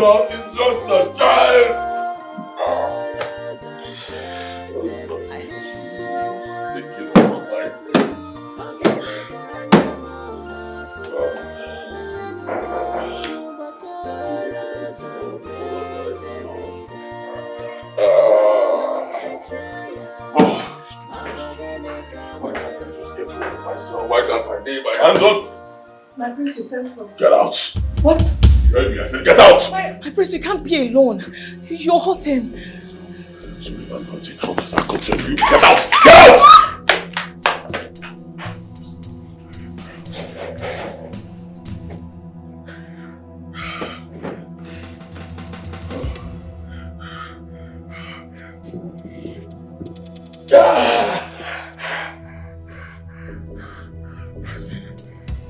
Mama, it's just a child. Why can't I lay my hands on? My prince, you sent for me. Get out. What? You heard me, I said get out. My prince, you can't be alone. You're hurting. So if I'm hurting, how does that concern you? Get out! Get out!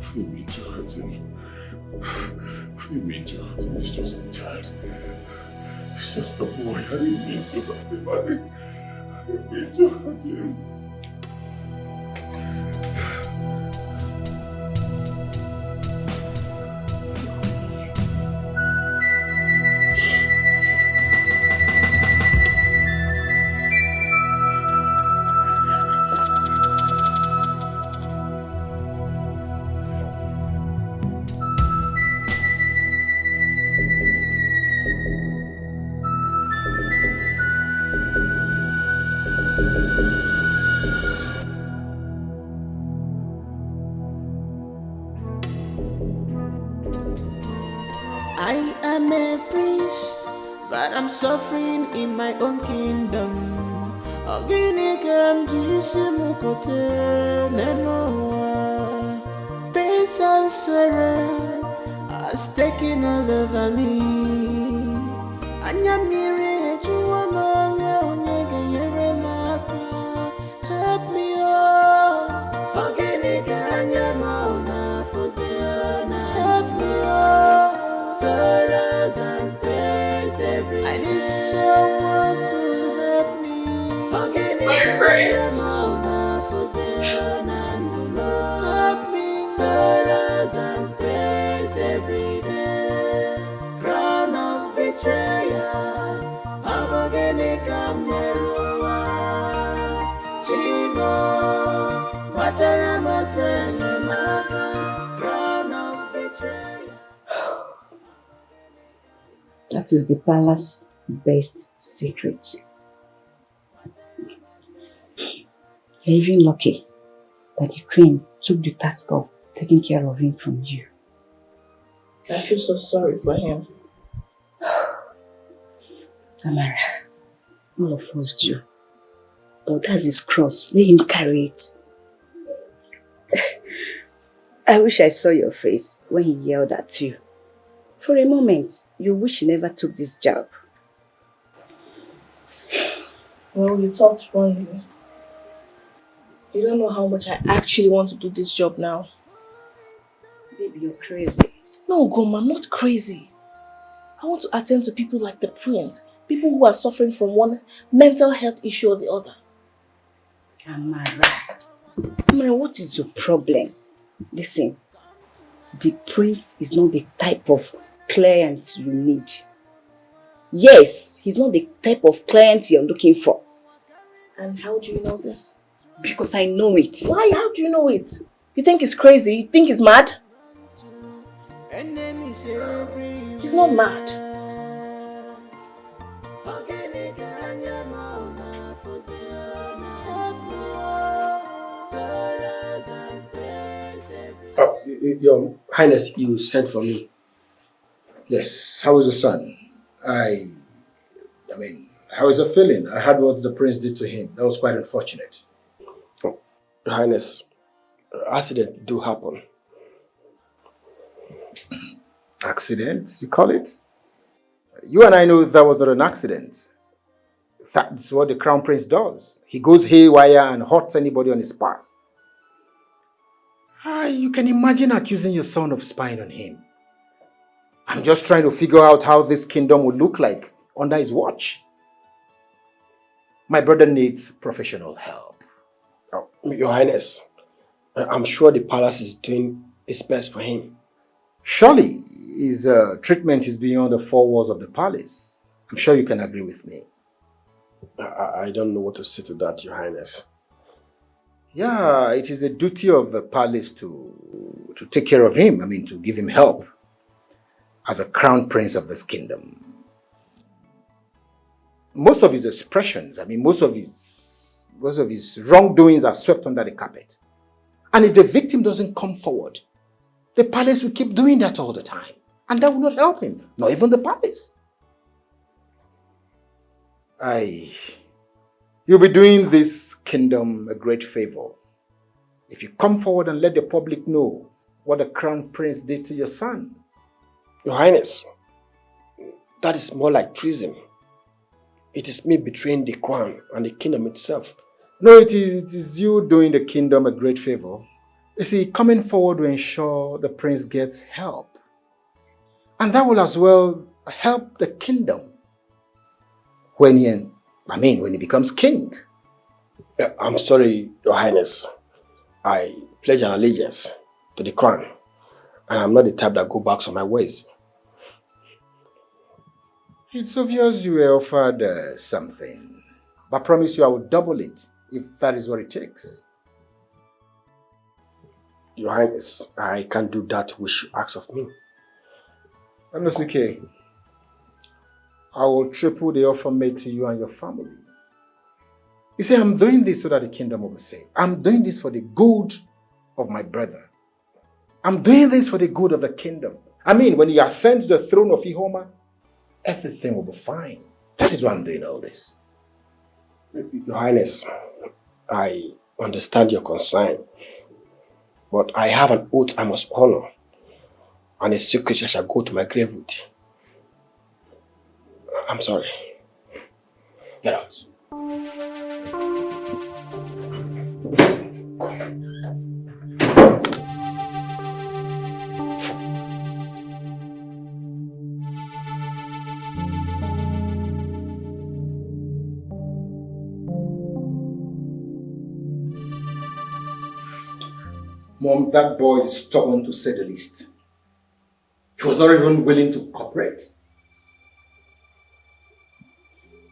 I didn't mean to hurt him. I didn't mean to hurt him. He's just a child. He's just a boy. I didn't mean to hurt him. I didn't mean to hurt him. I am a prince, but I'm suffering in my own kingdom. Ogini kam jisimu kote nenoa. Pain and sorrow has taken all over me. Anyamire juwa manya onyege yere maka. Help me oh. Ogini kanya mona fuziona. Help me oh. Sorrows and pains every day. I need someone to help me. My prince. Help me. Sorrows and pains every day. Crown of betrayal. Abogene Kamerua. Chimo. Watarama Senyamaka. Crown of betrayal. That is the palace-based secret. You're even lucky that the queen took the task of taking care of him from you. I feel so sorry for him. Amara, all of us do. But that's his cross. Let him carry it. I wish I saw your face when he yelled at you. For a moment, you wish you never took this job. Well, you talked wrongly. You don't know how much I actually want to do this job now. Baby, you're crazy. No, Goma, I'm not crazy. I want to attend to people like the prince. People who are suffering from one mental health issue or the other. Amara, what is your problem? Listen, the prince is not the type of client you need. Yes, he's not the type of client you're looking for. And how do you know this? Because I know it. Why? How do you know it? You think he's crazy? You think he's mad? He's not mad. Your Highness, you sent for me. Yes, how is the son? I mean, how is the feeling? I heard what the prince did to him. That was quite unfortunate. Oh, Your Highness, accidents do happen. Accidents, you call it? You and I know that was not an accident. That's what the crown prince does. He goes haywire and hurts anybody on his path. You can imagine accusing your son of spying on him. I'm just trying to figure out how this kingdom would look like under his watch. My brother needs professional help. Oh, Your Highness, I'm sure the palace is doing its best for him. Surely his treatment is beyond the four walls of the palace. I'm sure you can agree with me. I don't know what to say to that, Your Highness. Yeah, it is a duty of the palace to take care of him. I mean, to give him help as a crown prince of this kingdom. Most of his expressions, most of his wrongdoings are swept under the carpet. And if the victim doesn't come forward, the palace will keep doing that all the time. And that will not help him, not even the palace. You'll be doing this kingdom a great favor if you come forward and let the public know what the crown prince did to your son. Your Highness, that is more like treason. It is me betraying the crown and the kingdom itself. No, it is you doing the kingdom a great favor. You see, coming forward will ensure the prince gets help. And that will as well help the kingdom when he becomes king. I'm sorry, Your Highness. I pledge an allegiance to the crown. And I'm not the type that go back on my ways. It's obvious you were offered something. But I promise you I will double it if that is what it takes. Your Highness, I can't do that which you ask of me. Anosuke, I will triple the offer made to you and your family. You see, I'm doing this so that the kingdom will be safe. I'm doing this for the good of my brother. I'm doing this for the good of the kingdom. When he ascends the throne of Ihoma, everything will be fine. That is why I'm doing all this. Your Highness, I understand your concern. But I have an oath I must honor. And a secret I shall go to my grave with. I'm sorry. Get out. Mom, that boy is stubborn to say the least. He was not even willing to cooperate.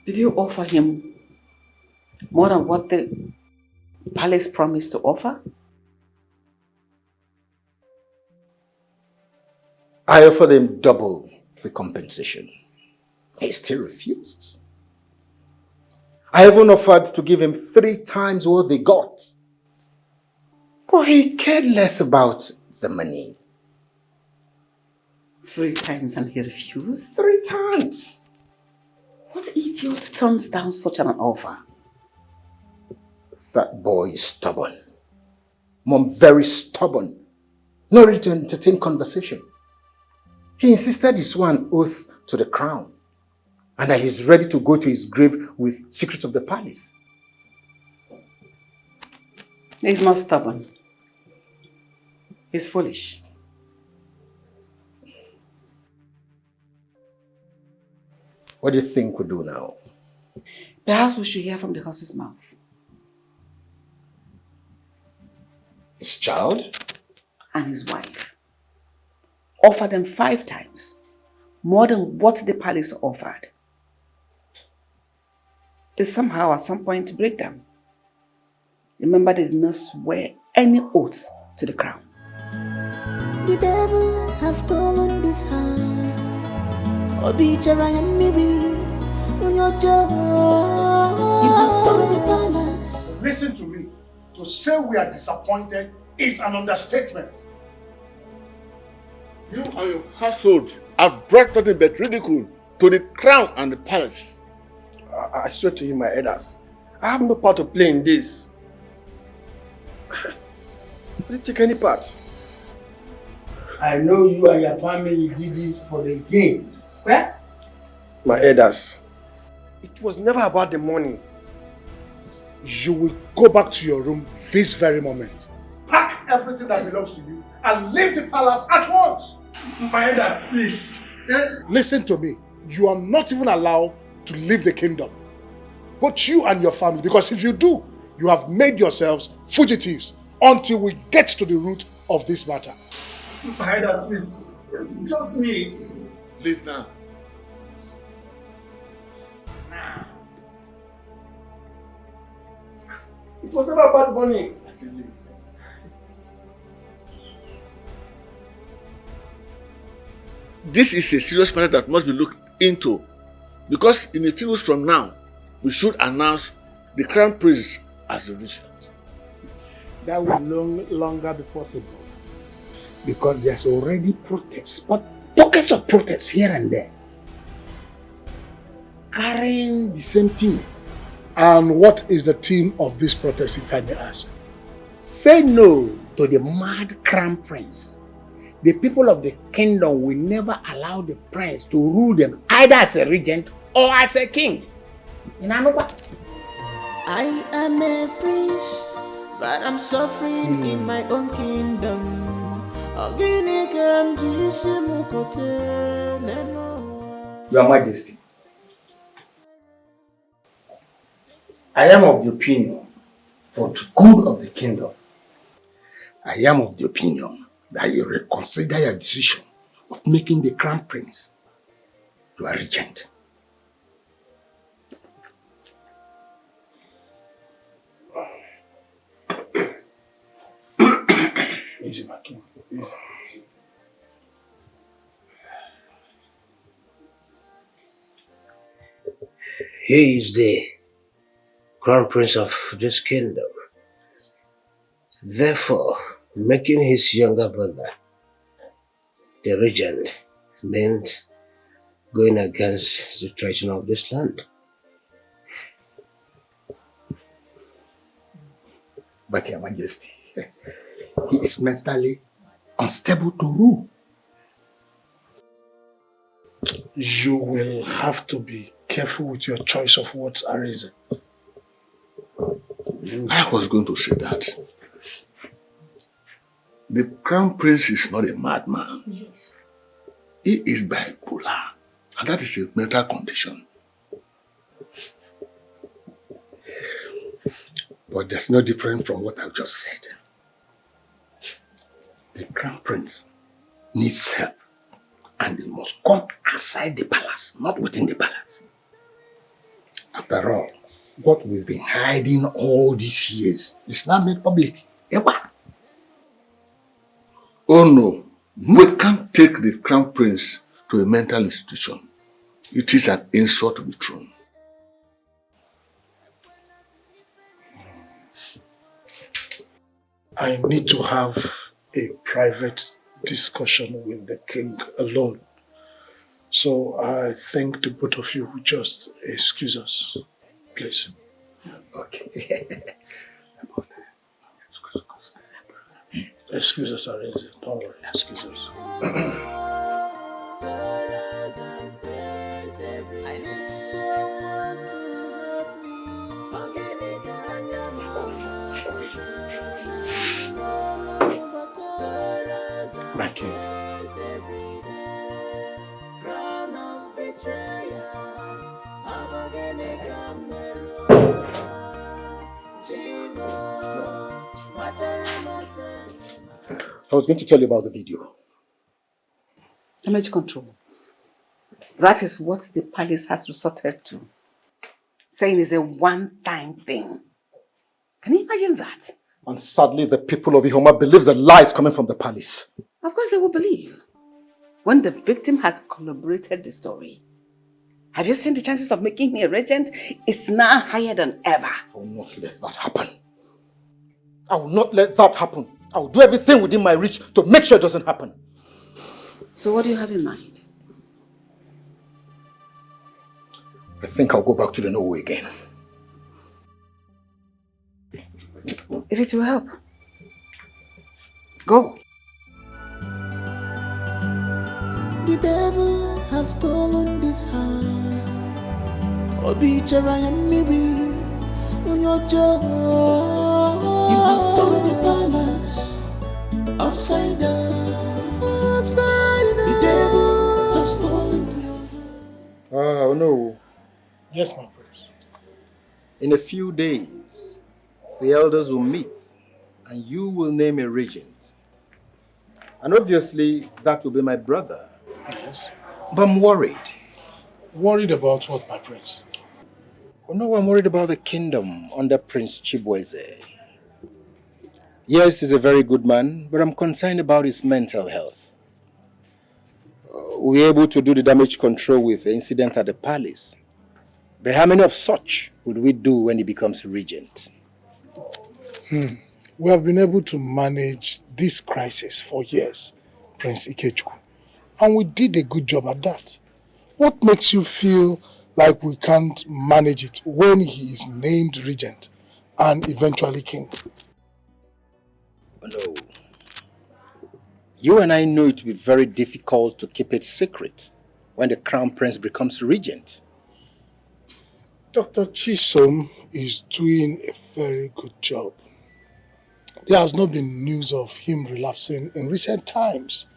Did you offer him more than what the palace promised to offer? I offered him double the compensation. He still refused. I even offered to give him 3 times what they got. But he cared less about the money. 3 times and he refused? 3 times. What idiot turns down such an offer? That boy is stubborn. Mom, very stubborn. Not ready to entertain conversation. He insisted he swore an oath to the crown and that he's ready to go to his grave with secrets of the palace. He's not stubborn. He's foolish. What do you think we'll do now? Perhaps we should hear from the horse's mouth. His child? And his wife. Offer them 5 times. More than what the palace offered. They somehow at some point break them. Remember, they did not swear any oaths to the crown. The devil has stolen this heart. On your job. You have done the palace. Listen to me. To say we are disappointed is an understatement. You and your household have brought nothing but ridicule to the crown and the palace. I swear to you, my elders, I have no part to play in this. I didn't take any part. I know you and your family did this for the gain. Where? My elders, it was never about the money. You will go back to your room this very moment. Pack everything that belongs to you and leave the palace at once. My elders, please. Listen to me. You are not even allowed to leave the kingdom. Both you and your family, because if you do, you have made yourselves fugitives until we get to the root of this matter. My elders, please. Just me. Leave now. It was never bad money. I said leave. This is a serious matter that must be looked into, because in a few weeks from now, we should announce the Crown Prince as the regent. That will no longer be possible, because there's already protests, but pockets of protests here and there, carrying the same theme. And what is the theme of this protest, if I may ask? Say no to the mad Crown Prince. The people of the kingdom will never allow the prince to rule them either as a regent or as a king. I am a prince, but I'm suffering in my own kingdom. Your Majesty, I am of the opinion, for the good of the kingdom, I am of the opinion that you reconsider your decision of making the Crown Prince your regent. Easy, my king. Easy. He is the Crown Prince of this kingdom. Therefore, making his younger brother the regent meant going against the tradition of this land. But Your Majesty, he is mentally unstable to rule. You will have to be careful with your choice of words, Arisen. I was going to say that. The Crown Prince is not a madman. Yes. He is bipolar, and that is a mental condition. But there's no difference from what I've just said. The Crown Prince needs help, and he must come outside the palace, not within the palace. After all, what we've been hiding all these years is now made public. Oh no, we can't take the Crown Prince to a mental institution. It is an insult to the throne. I need to have a private discussion with the king alone. So I think the both of you would just excuse us, please. Okay. Excuse us, Areze. Don't worry, excuse us. I need someone to help me. My king. Crown of betrayal. I was going to tell you about the video. Damage control. That is what the palace has resorted to. Saying it's a one-time thing. Can you imagine that? And sadly, the people of Ihoma believe the lies coming from the palace. Of course they will believe. When the victim has corroborated the story. Have you seen the chances of making me a regent? It's now higher than ever. I will not let that happen. I will not let that happen. I will do everything within my reach to make sure it doesn't happen. So what do you have in mind? I think I'll go back to the Norway again. If it will help. Go. The devil has stolen this heart. Obichara Miri, on your job. You have turned the palace upside down. Upside down. The devil has stolen your heart. Oh no. Yes, my prince. In a few days, the elders will meet and you will name a regent. And obviously, that will be my brother. Yes. But I'm worried. Worried about what, my prince? Oh, no, I'm worried about the kingdom under Prince Chibueze. Yes, he's a very good man, but I'm concerned about his mental health. We were able to do the damage control with the incident at the palace. But how many of such would we do when he becomes regent? We have been able to manage this crisis for years, Prince Ikechukwu. And we did a good job at that. What makes you feel like we can't manage it when he is named regent and eventually king? No. You and I know it will be very difficult to keep it secret when the crown prince becomes regent. Dr. Chisom is doing a very good job. There has not been news of him relapsing in recent times.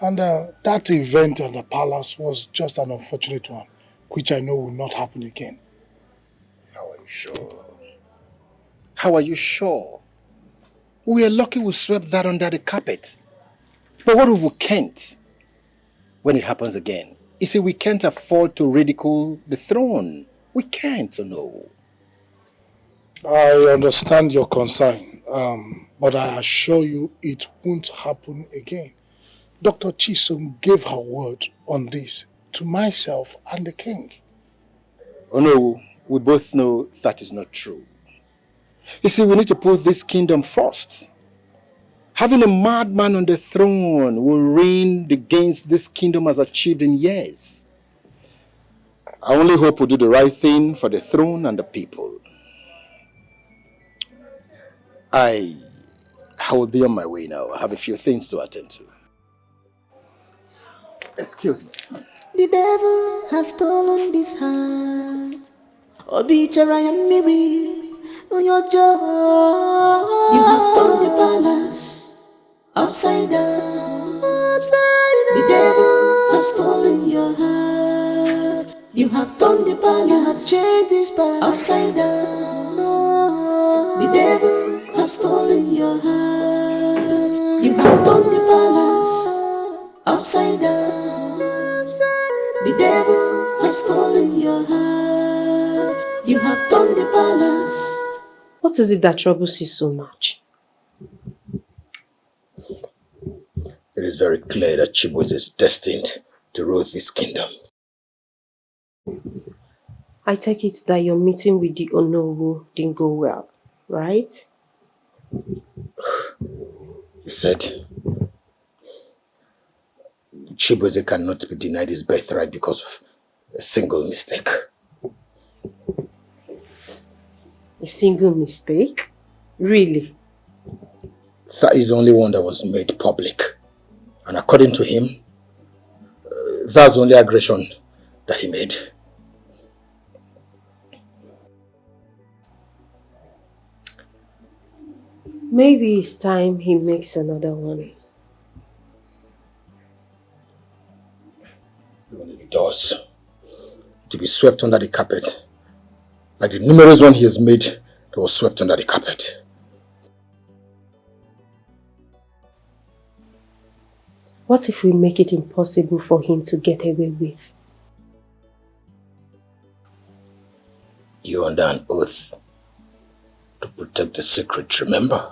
And that event at the palace was just an unfortunate one, which I know will not happen again. How are you sure? How are you sure? We are lucky we swept that under the carpet. But what if we can't? When it happens again, you see, we can't afford to ridicule the throne. We can't, no. I understand your concern, but I assure you it won't happen again. Dr. Chisom gave her word on this to myself and the king. Oh no, we both know that is not true. You see, we need to put this kingdom first. Having a madman on the throne will reign the gains this kingdom has achieved in years. I only hope we do the right thing for the throne and the people. I will be on my way now. I have a few things to attend to. Excuse me. The devil has stolen this heart. Obichara Miri on your jaw. You have turned the palace upside down. The devil has stolen your heart. You have turned the palace. You have changed this palace upside down. The devil has stolen your heart. You have turned the palace upside down. The devil has stolen your heart. You have turned the palace. What is it that troubles you so much? It is very clear that Chibueze is destined to rule this kingdom. I take it that your meeting with the Onowu didn't go well, right? He said Chibueze cannot be denied his birthright because of a single mistake. A single mistake? Really? That is the only one that was made public. And according to him, that's the only aggression that he made. Maybe it's time he makes another one. Even if he does, to be swept under the carpet, like the numerous one he has made that was swept under the carpet. What if we make it impossible for him to get away with? You're under an oath to protect the secret, remember?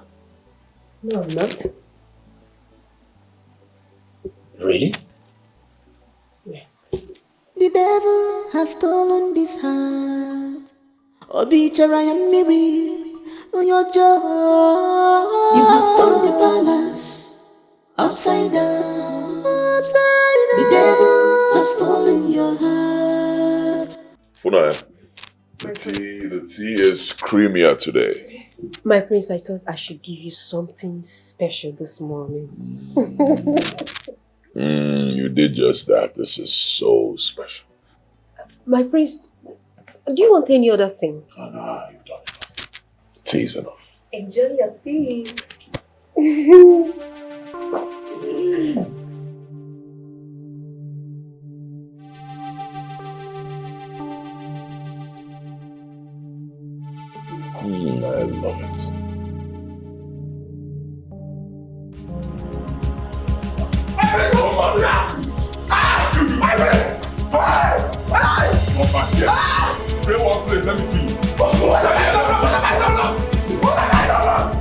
No, I'm not. Really? Yes. The devil has stolen this heart. Obichara Miri on your jaw. You have turned the palace upside down. The devil has stolen your heart. Funaya, the tea is creamier today. My prince, I thought I should give you something special this morning. You did just that. This is so special. My prince, do you want any other thing? Oh, no, you've done enough. Tea is enough. Enjoy your tea. I love it. Let me kill you. What have I done? What have I done? What have I done?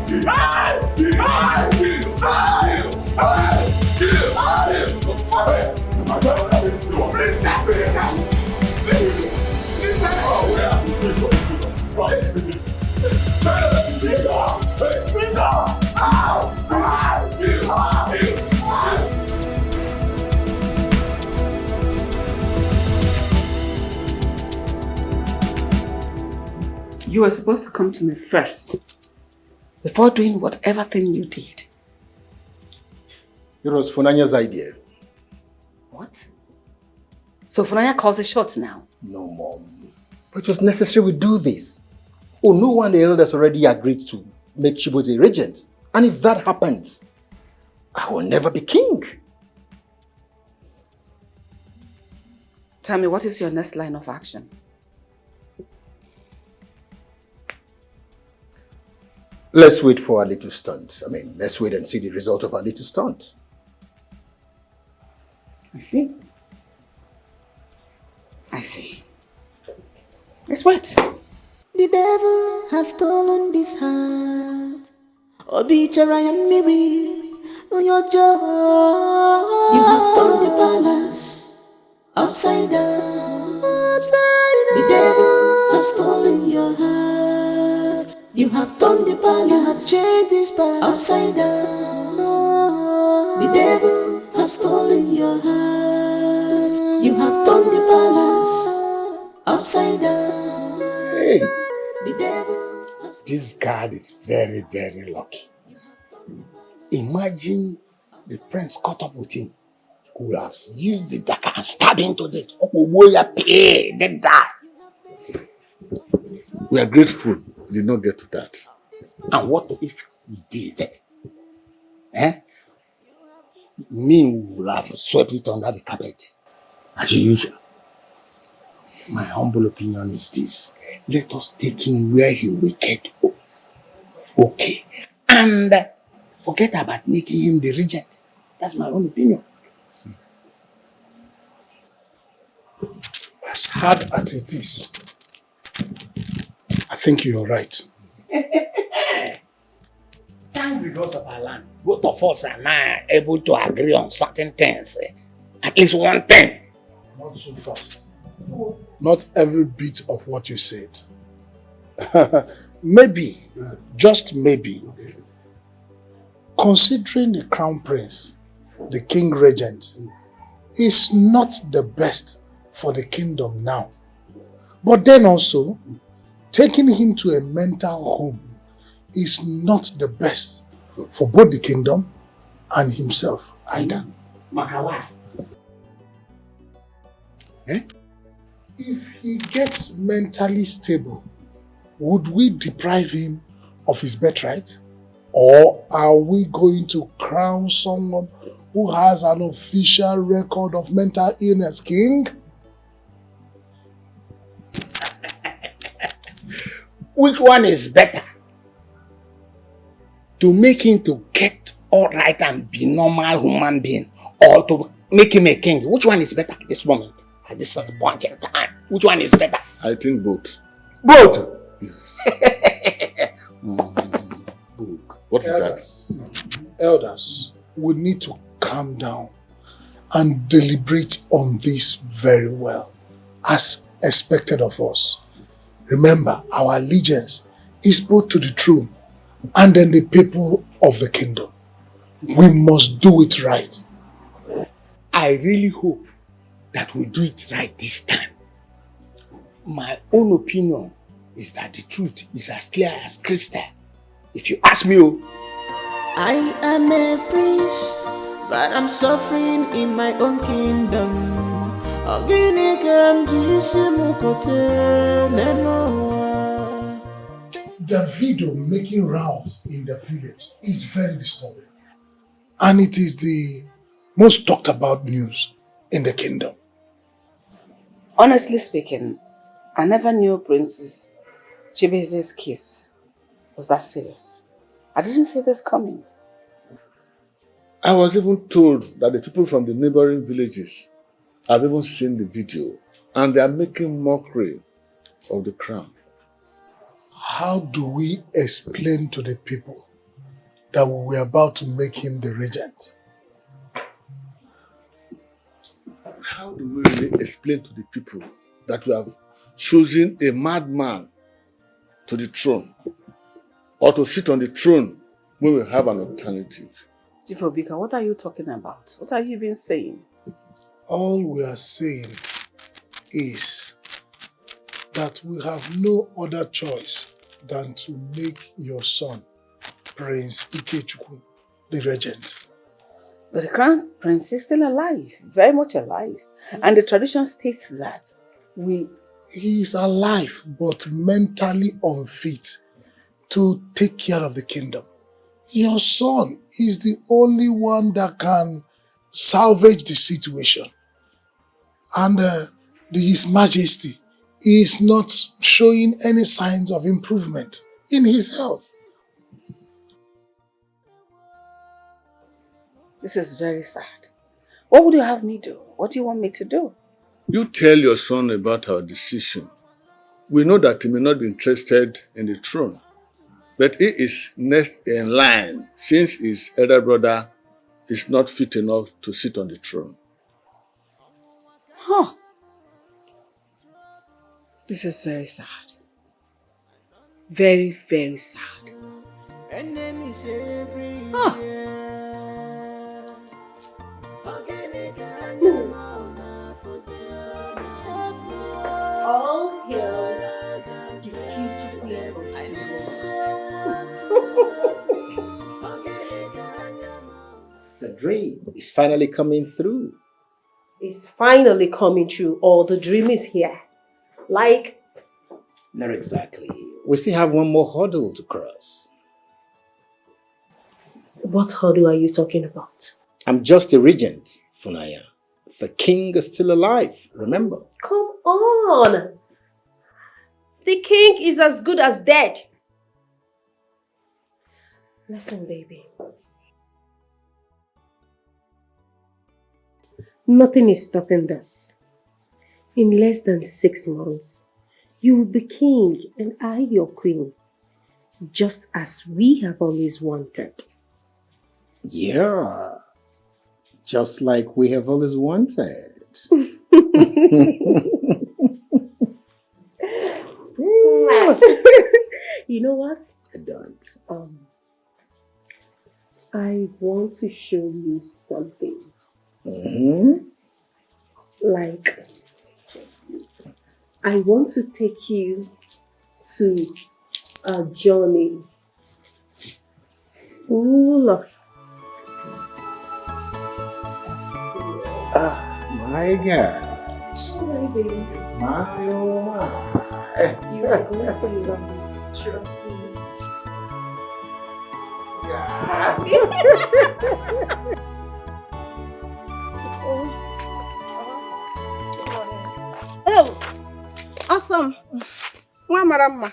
You were supposed to come to me first, before doing whatever thing you did. It was Funanya's idea. What? So Funanya calls the shots now? No, Mom. But it was necessary we do this. Oh, no one the elders already agreed to make Chibueze regent. And if that happens, I will never be king. Tell me, what is your next line of action? Let's wait for a little stunt. Let's wait and see the result of our little stunt. I see. I see. Let's wait. The devil has stolen this heart. Obichara and Miri on your job. You have turned the palace upside down. The devil has stolen your heart. You have turned the palace. You have changed this palace upside down. The devil has stolen your heart. You have turned the palace upside down. Hey, The devil has... this guard is very, very lucky. Imagine the prince caught up with him. He would have used the dagger and stabbed him to death. They die. We are grateful he did not get to that. And what if he did? Me would have swept it under the carpet, as usual. My humble opinion is this. Let us take him where he wicked. Okay. And forget about making him the regent. That's my own opinion. As hard as it is, I think you're right. Thank the gods of our land. Both of us are now able to agree on certain things. At least one thing. Not so fast. Not every bit of what you said. Maybe, just maybe, considering the crown prince, the king regent, is not the best for the kingdom now. But then also, taking him to a mental home is not the best for both the kingdom and himself either. Makawa. If he gets mentally stable, would we deprive him of his birthright? Or are we going to crown someone who has an official record of mental illness king? Which one is better? To make him to get all right and be normal human being, or to make him a king? Which one is better at this moment? At this point in time? Which one is better? I think both. Both? What is that? Elders, we need to calm down and deliberate on this very well, as expected of us. Remember, our allegiance is both to the throne and then the people of the kingdom. We must do it right. I really hope that we do it right this time. My own opinion is that the truth is as clear as crystal. If you ask me, I am a prince, but I'm suffering in my own kingdom. The video making rounds in the village is very disturbing. And it is the most talked about news in the kingdom. Honestly speaking, I never knew Princess Chibueze's case was that serious. I didn't see this coming. I was even told that the people from the neighboring villages have even seen the video and they are making mockery, of the crown. How do we explain to the people that we were about to make him the regent? How do we really explain to the people that we have chosen a madman to the throne, or to sit on the throne when we have an alternative? Chief Obika, what are you talking about? What are you even saying? All we are saying is that we have no other choice than to make your son, Prince Ikechukwu, the regent. But the crown prince is still alive, very much alive. And the tradition states that he is alive, but mentally unfit to take care of the kingdom. Your son is the only one that can salvage the situation. And His Majesty is not showing any signs of improvement in his health. This is very sad. What would you have me do? What do you want me to do? You tell your son about our decision. We know that he may not be interested in the throne, but he is next in line since his elder brother is not fit enough to sit on the throne. Huh. This is very sad. Very, very sad. Huh. All hail the future queen. The dream is finally coming through. It's finally coming true, or the dream is here. Like? Not exactly. We still have one more hurdle to cross. What hurdle are you talking about? I'm just a regent, Funaya. The king is still alive, remember? Come on! The king is as good as dead. Listen, baby. Nothing is stopping this. In less than 6 months, you will be king and I your queen, just as we have always wanted. Yeah, just like we have always wanted. You know what? I don't. I want to show you something. Like, I want to take you to a journey full of My God. my baby. My oh my. You are going to love it. Trust me. Oh, awesome. Marama.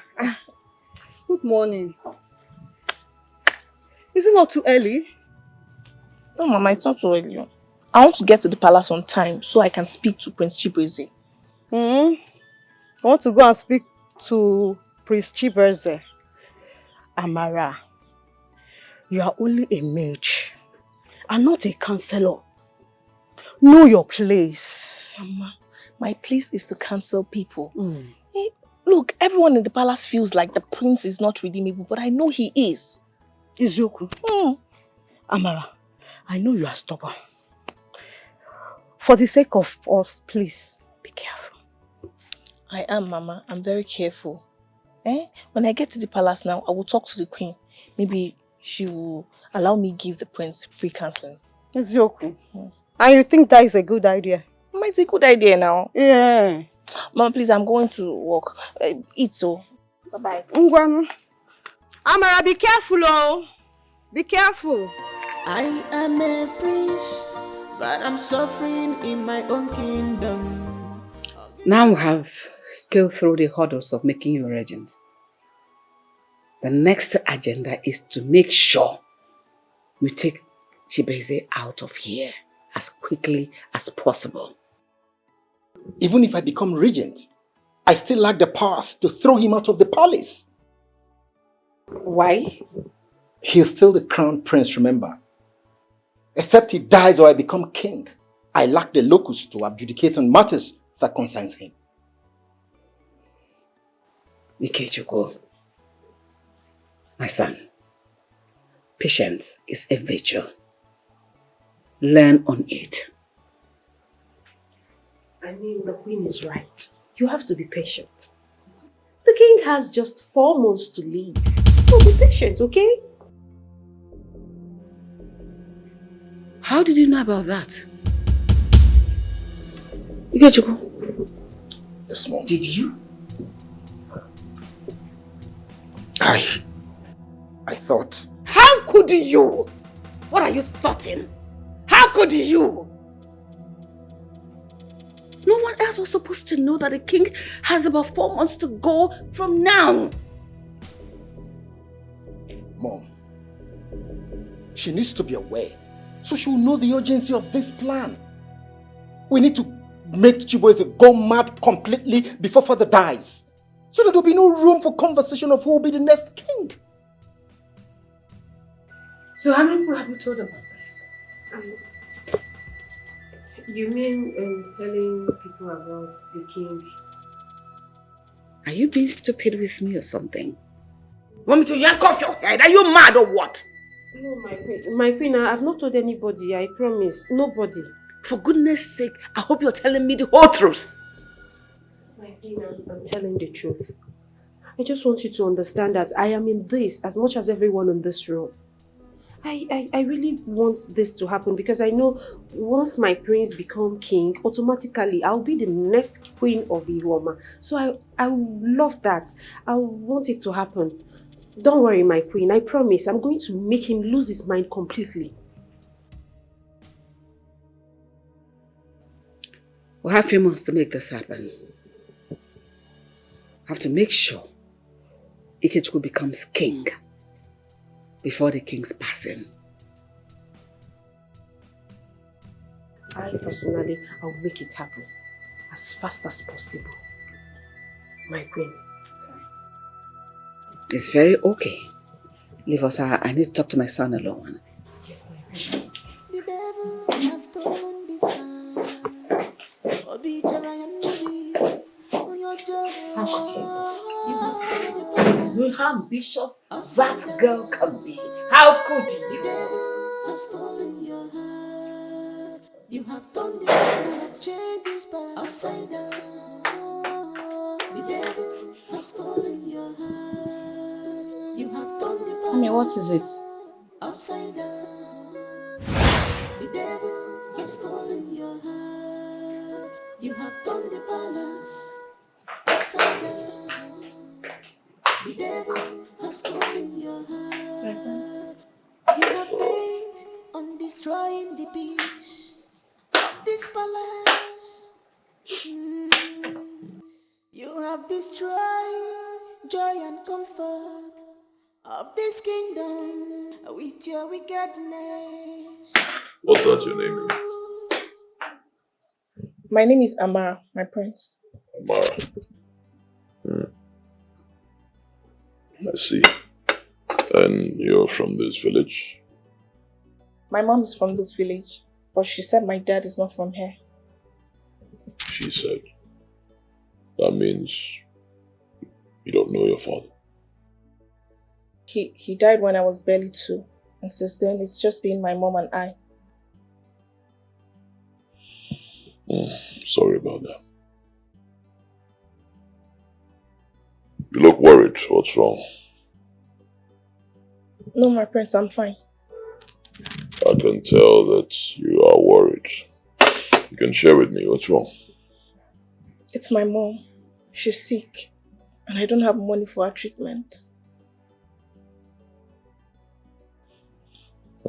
Good morning. Is it not too early? No, Mama, it's not too early. I want to get to the palace on time so I can speak to Prince Chibueze. I want to go and speak to Prince Chibueze. Amara, you are only a mage and not a counselor. Know your place. Mama, my place is to counsel people. Look, everyone in the palace feels like the prince is not redeemable, but I know he is. Izuku. Amara, I know you are stubborn. For the sake of us, please, be careful. I am, Mama. I'm very careful. When I get to the palace now, I will talk to the queen. Maybe she will allow me give the prince free counseling. Izuku. And you think that is a good idea? It's a good idea now. Yeah. Mama, please, I'm going to work. Eat so. Bye-bye. Amara, be careful, oh. Be careful. I am a prince, but I'm suffering in my own kingdom. Now we have scaled through the hurdles of making you a regent. The next agenda is to make sure we take Chibueze out of here as quickly as possible. Even if I become regent, I still lack the powers to throw him out of the palace. Why? He's still the crown prince, remember? Except he dies or I become king, I lack the locus to adjudicate on matters that concerns him. Ikechukwu, my son, patience is a virtue. Learn on it. I mean, the queen is right. You have to be patient. The king has just 4 months to live. So be patient, okay? How did you know about that? Ikechukwu? Yes, Mom. Did you? I thought... How could you? What are you thoughting? How could you? No one else was supposed to know that the king has about 4 months to go from now. Mom, she needs to be aware, so she will know the urgency of this plan. We need to make Chibueze go mad completely before father dies, so that there will be no room for conversation of who will be the next king. So how many people have you told about this? You mean telling people about the king? Are you being stupid with me or something? Want me to yank off your head? Are you mad or what? No, my queen, I've not told anybody, I promise. Nobody. For goodness sake, I hope you're telling me the whole truth. My queen, I'm telling the truth. I just want you to understand that I am in this as much as everyone in this room. I really want this to happen because I know once my prince become king, automatically I'll be the next queen of Ihuoma. So I love that. I want it to happen. Don't worry, my queen. I promise I'm going to make him lose his mind completely. We'll have a few months to make this happen. I have to make sure Ikechukwu becomes king before the king's passing. I personally, I'll make it happen as fast as possible. My queen. It's very okay. Leave us. I need to talk to my son alone. Yes, my queen. The devil has stolen this heart. Oh, BETRAYAL on your job. How ambitious that girl can be. How could you? The devil has stolen your heart. You have turned the balance, changed this balance upside down. The devil has stolen your heart. You have turned the balance. I mean, what is it? Upside down. The devil has stolen your heart. You have turned the balance upside down. The devil has stolen your heart. You have bent on destroying the peace of this palace. You have destroyed joy and comfort of this kingdom with your wickedness. What's that your name? My name is Amara, my prince. Amara. I see. And you're from this village? My mom is from this village, but she said my dad is not from here. She said. That means you don't know your father. He died when I was barely 2, and since then it's just been my mom and I. Sorry about that. You look worried. What's wrong? No, my prince, I'm fine. I can tell that you are worried. You can share with me what's wrong. It's my mom. She's sick, and I don't have money for her treatment.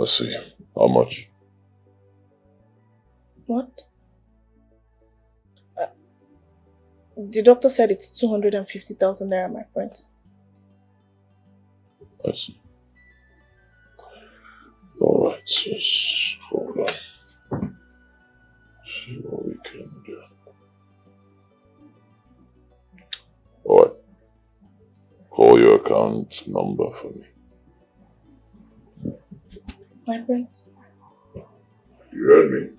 I see. How much? What? The doctor said it's 250,000 naira, my prince. I see. Alright, just hold on. See what we can do. Call your account number for me. My prince. You heard me.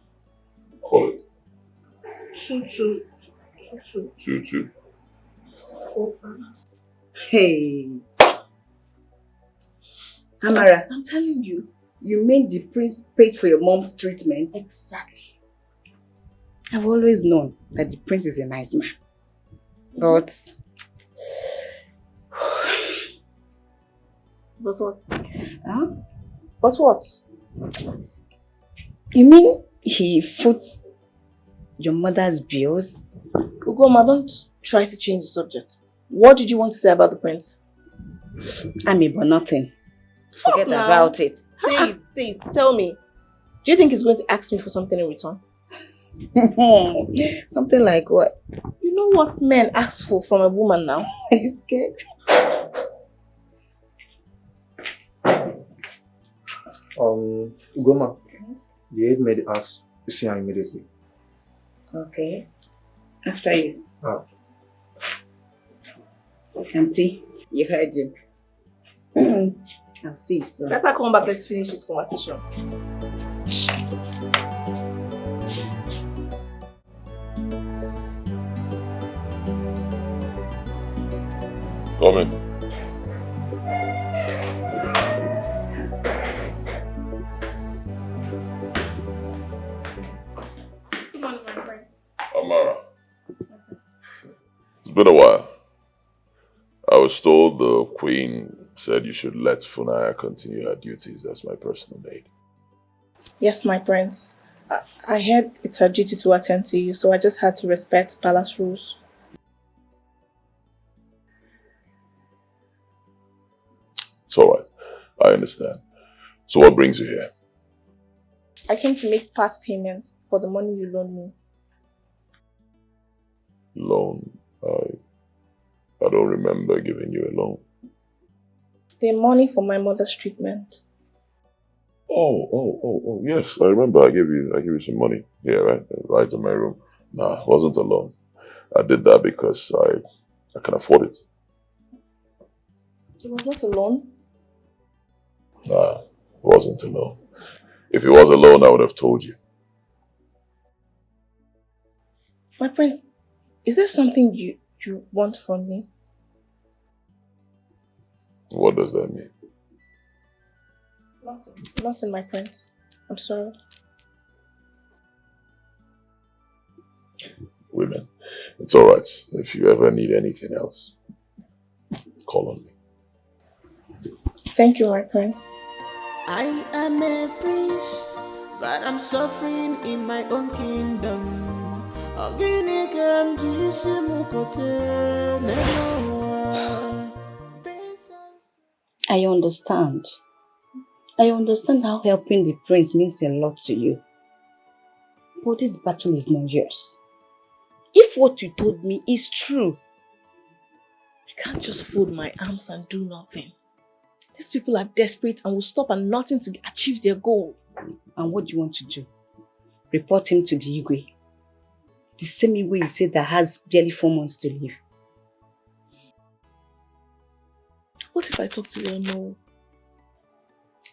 Call it. 2222. 22. 4. Hey. Amara. I'm telling you. You mean the prince paid for your mom's treatment? Exactly. I've always known that the prince is a nice man. But... But what? Huh? But what? You mean he foots your mother's bills? Ugoma, don't try to change the subject. What did you want to say about the prince? I mean, but nothing. Forget about it. Say it. Tell me. Do you think he's going to ask me for something in return? Something like what? You know what men ask for from a woman now? Are you scared? Ugoma, the aide made ask to see her immediately. Okay. After you. Oh. Auntie, you heard him. I'll see you soon. Better come back, let's finish this conversation. Come in. Good morning, my friends. Amara. It's been a while. I was told the Queen said you should let Funaya continue her duties as my personal maid. Yes, my prince. I heard it's her duty to attend to you, so I just had to respect palace rules. It's alright. I understand. So what brings you here? I came to make part payment for the money you loaned me. Loan? I don't remember giving you a loan. The money for my mother's treatment. Oh, yes, I remember I gave you some money. Yeah, right in my room. Nah, it wasn't a loan. I did that because I can afford it. It was not a loan? Nah, it wasn't a loan. If it was a loan, I would have told you. My prince, is there something you want from me? What does that mean? Nothing, my prince. I'm sorry. Women, it's alright. If you ever need anything else, call on me. Thank you, my prince. I am a prince, but I'm suffering in my own kingdom. I understand. I understand how helping the prince means a lot to you. But this battle is not yours. If what you told me is true, I can't just fold my arms and do nothing. These people are desperate and will stop at nothing to achieve their goal. And what do you want to do? Report him to the Igwe. The same Igwe you said that has barely 4 months to live. What if I talk to your no?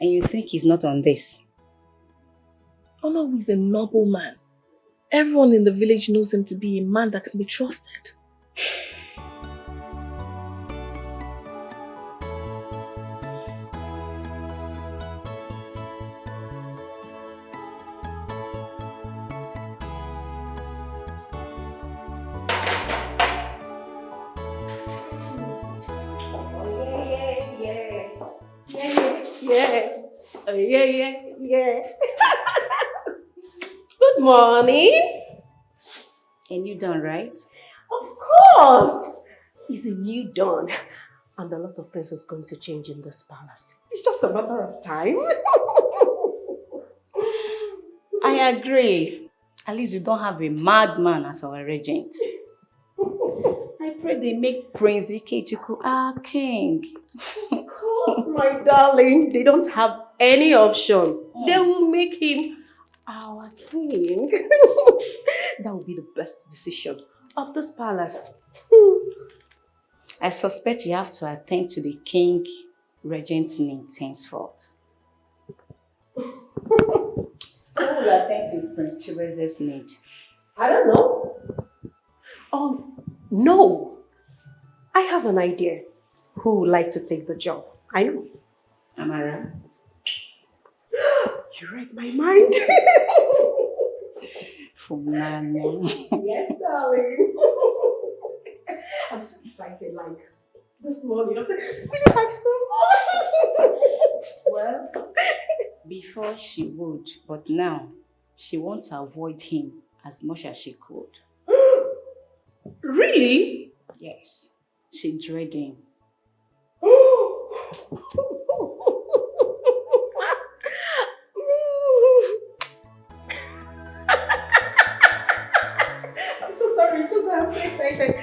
And you think he's not on this? Oh no, he's a noble man. Everyone in the village knows him to be a man that can be trusted. Yeah. Good morning. A new dawn, right? Of course. It's a new dawn. And a lot of things is going to change in this palace. It's just a matter of time. I agree. At least you don't have a madman as our regent. I pray they make Prince Ikechukwu our king. Of course, my darling. They don't have any option. They will make him our king. That will be the best decision of this palace. I suspect you have to attend to the king regent's needs henceforth. So who will attend to Prince Chibueze's need? I don't know. No. I have an idea. Who would like to take the job? I know. Amara? You read my mind. Philmond. Yes, darling. I'm so excited, like this morning. I'm saying, we like so much. Well, before she would, but now she wants to avoid him as much as she could. Really? Yes. She's dreading. I'm so sorry, so I'm so excited.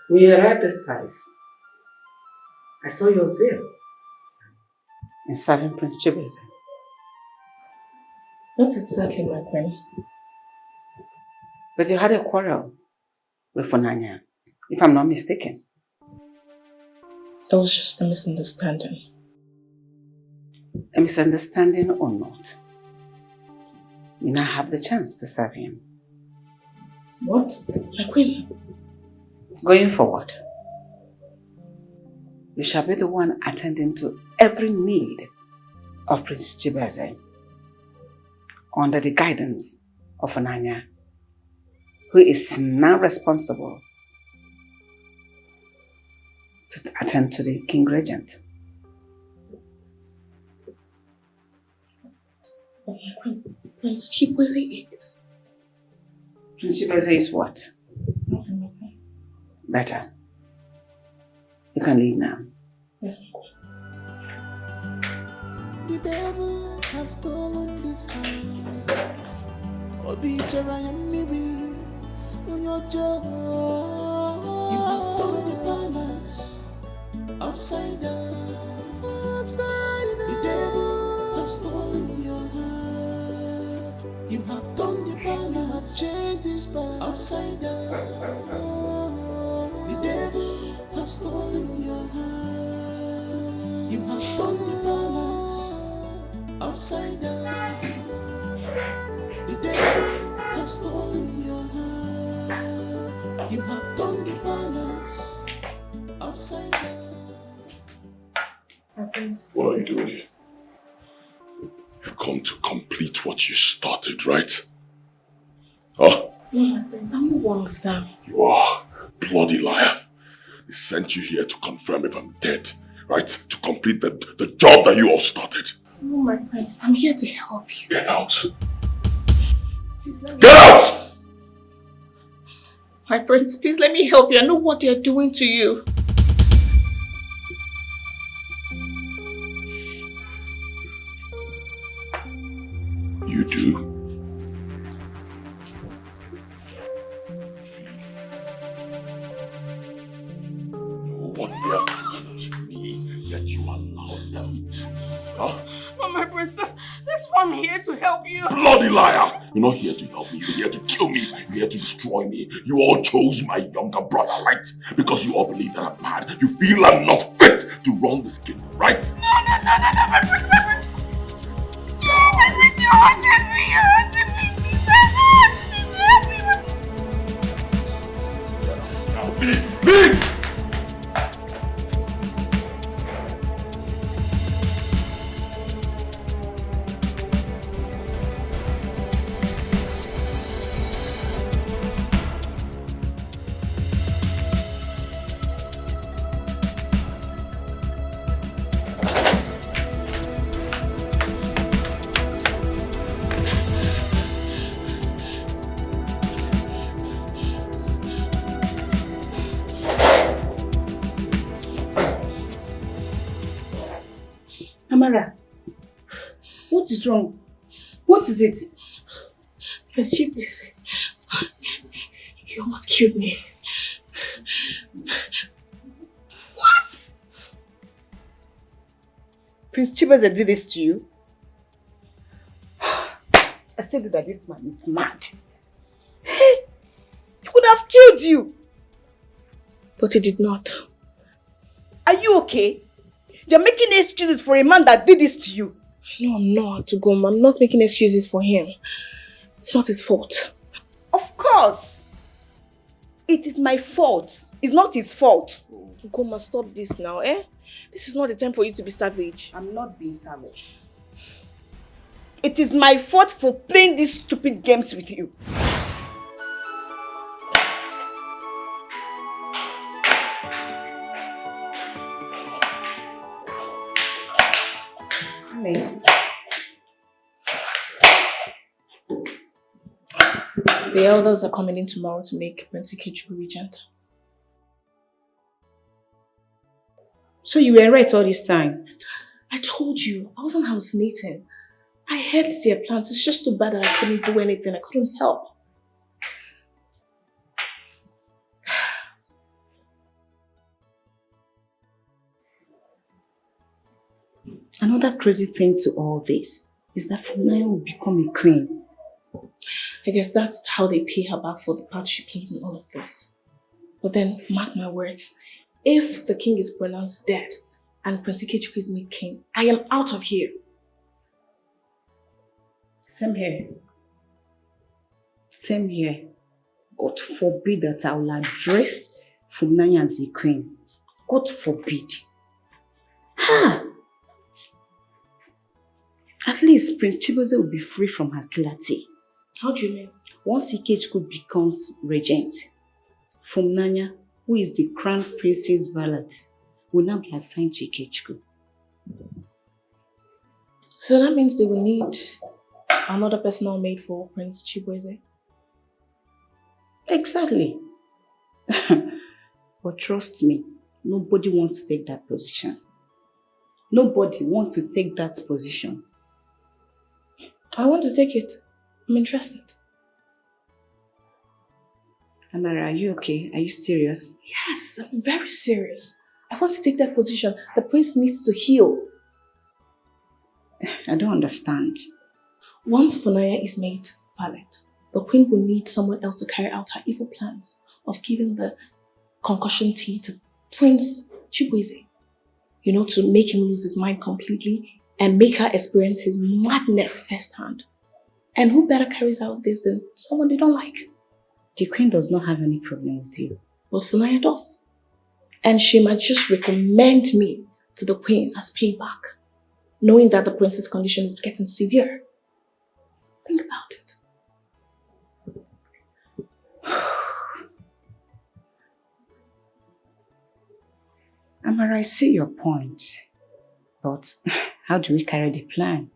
When you arrived this palace, I saw your zeal in serving Prince Chibueze. Not exactly, my queen. But you had a quarrel with Funanya, if I'm not mistaken. It was just a misunderstanding. A misunderstanding or not, you now have the chance to serve him. What? My queen? Going forward, you shall be the one attending to every need of Prince Chibueze under the guidance of Funanya, who is now responsible to attend to the King Regent. Oh my queen, Prince Chibueze is... Prince Chibueze is what? Nothing, my queen. Better. You can leave now. Yes, my queen. The devil has stolen this house. Miri, on your job. You have turned the palace upside down. The devil has stolen your heart. You have turned the palace, changed this palace upside down. The devil has stolen your heart. You have turned the palace upside down. The devil has stolen your heart. You have turned the palace upside down. What are you doing here? You've come to complete what you started, right? Huh? No, my prince, I'm not one of them. You are a bloody liar. They sent you here to confirm if I'm dead, right? To complete the job that you all started. No, my prince, I'm here to help you. Get out. Please let me... Get out! My prince, please let me help you. I know what they're doing to you. You do? What they have done to me, yet you allowed them. Huh? But my princess, that's why I'm here to help you. Bloody liar! You're not here to help me, you're here to kill me, you're here to destroy me. You all chose my younger brother, right? Because you all believe that I'm bad. You feel I'm not fit to run this kingdom, right? No, my prince, my prince. My prince, you're hurting me, please help me. Leave! Amara, what is wrong? What is it? Prince Chibueze, you almost killed me. What? Prince Chibueze did this to you? I said that this man is mad. Hey, he could have killed you. But he did not. Are you okay? You're making excuses for a man that did this to you. No, I'm not, Ugoma. I'm not making excuses for him. It's not his fault. Of course. It is my fault. It's not his fault. Ugoma, stop this now, eh? This is not the time for you to be savage. I'm not being savage. It is my fault for playing these stupid games with you. The elders are coming in tomorrow to make Prince Ikechukwu regent. So you were right all this time? I told you, I wasn't hallucinating. I heard their plans. It's just too bad that I couldn't do anything. I couldn't help. Another crazy thing to all this is that Funaya will become a queen. I guess that's how they pay her back for the part she played in all of this. But then, mark my words, if the king is pronounced dead and Prince Ikechukwu is made king, I am out of here. Same here. Same here. God forbid that I will address Funaya as a queen. God forbid. Ha! At least Prince Chibueze will be free from her killati. How do you mean? Once Ikechukwu becomes regent, Funaya, who is the crown prince's valet, will now be assigned to Ikechukwu. So that means they will need another personal maid for Prince Chibueze? Exactly. But trust me, nobody wants to take that position. Nobody wants to take that position. I want to take it. I'm interested. Amara, are you okay? Are you serious? Yes, I'm very serious. I want to take that position. The prince needs to heal. I don't understand. Once Funaya is made valet, the queen will need someone else to carry out her evil plans of giving the concussion tea to Prince Chibueze. You know, to make him lose his mind completely and make her experience his madness firsthand. And who better carries out this than someone they don't like? The queen does not have any problem with you. But Funaya does. And she might just recommend me to the queen as payback, knowing that the prince's condition is getting severe. Think about it. Amara, I see your point. But how do we carry the plan?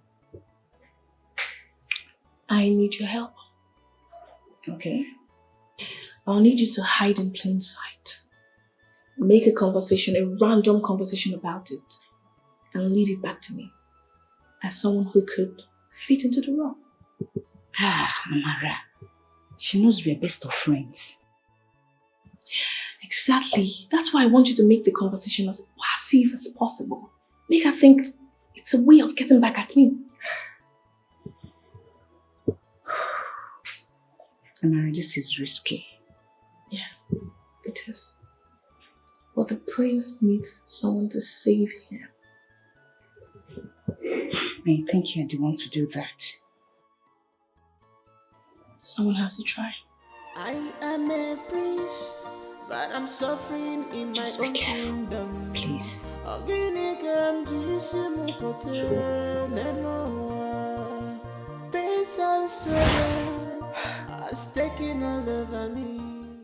I need your help. Okay. I'll need you to hide in plain sight. Make a conversation, a random conversation about it, and lead it back to me as someone who could fit into the role. Amara, she knows we're best of friends. Exactly. That's why I want you to make the conversation as passive as possible. Make her think it's a way of getting back at me. Amara, this is risky. Yes, it is. But the prince needs someone to save him. I think you're the one to do that. Someone has to try. I am a prince, but I'm suffering in Just my be own careful, kingdom. please.